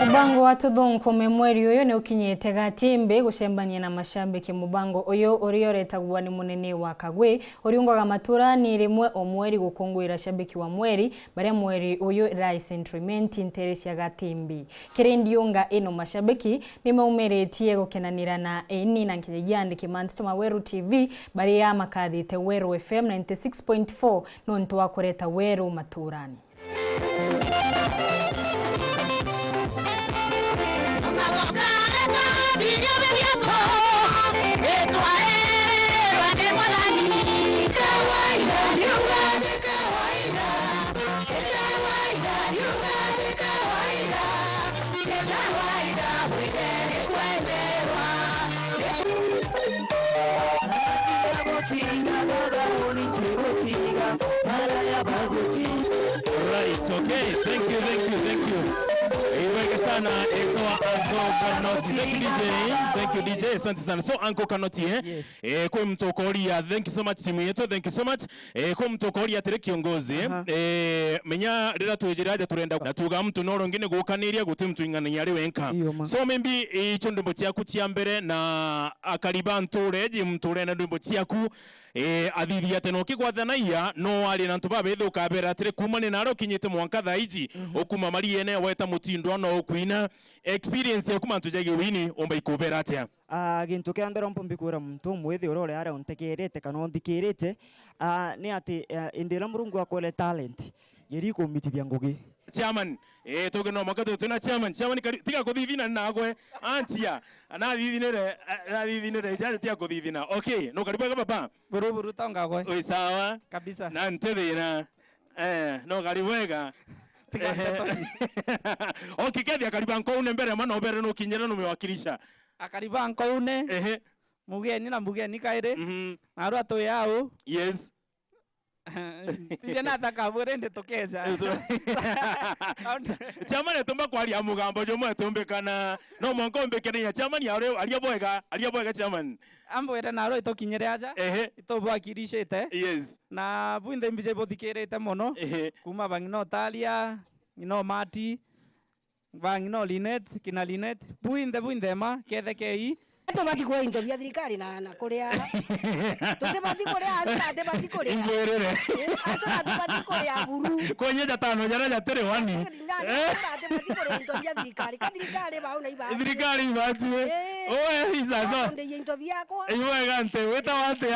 Mubango wa tuthunkume mweri uyu ni ukinyite Gatimbi gucembania na mashambiki. Mubango uyu urioretagwa ni munene wa Kagwe uriungaga maturani rimwe o mweri gukungwira shambiki wa mweri baria mweri uyu Rais Entertainment Interest ya Gatimbi. Kirindiunga ino mashambiki nimeumeretie gukenanira na eni na nkijandi Kimantito Maweru TV baria makathite Weru FM 96.4 nontu wa kureta Weru maturani. Right, okay, thank you. Thank you DJ, asante sana. So Uncle Kanoti Yes. Kwa mtokoria, thank you so much timu yetu, thank you so much. Kwa mtokoria tere kiongozi, menya rira tuwejiraja turenda natuga mtu noro ngine gukaniria guti mtu ingana nyari wenka. So maybe icho ndimbo chiaku chia mbere na akariba ntureji mturena ndimbo chiaku athithia teno kigwathanaia no ari na ntuba bethu kabera tire kumane naro kinyite mwanka thaiji okuma mariene weta mutindo no okuina experience ya kuma tujage wini omba ikubera atia gintu kia mbere ompo mbikura muntu mwithi urore ara untekerete kana umbikirite ni ati indira murungu akole talent yeri kumitithia ngugi chairman toge no makato tuna chairman tiga kuthithina nagwe antia na thithinere jaje tia kuthithina okay no karibu baba buru tonga gwe oi sawa kabisa na ntethina no kariwega okay kethia karibu nkoune mbere mano mbere no kinyera no mewakilisha akariba nkoune mugeni na mugeni kaire na ru atu yao yes tijena takabure tokeja chamane tumba kwali amugambo jomo tumbekana no monko mbekene ya chamani aliyaboega chaman ambo era naro itokinyere aja itobwakirishete yes na buinde mbije bothikirete mono kuma bangino talia ngino mati bangino linet kina linet buinde ma kethekei tubati kwa interview thirikari na kuria tutibati kuria asate bati kuria ingwerere asate bati kuria buru kwenye jatano jara jatere wani asate bati kuria interview thirikari kathirikari ba una iba thirikari bati oe isaso ndio interview yako iwe gante weta wate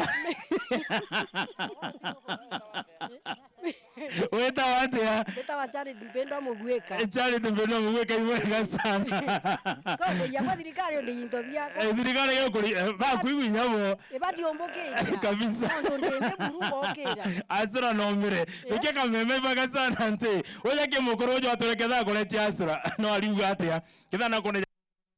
weta wa Charity Mpendwa Mugweka Charity Mpendwa Mugweka iwe sana kwa ya kwa thirikari ndio interview yako thirikari yokuri ba kwigwinyabo ebati omboke kabisa ndo ndende buru bokera asura no mbere uke kameme baga sana nte oya ke mukuru jo atorekeza kore chiasura no aliuga atia kithana kone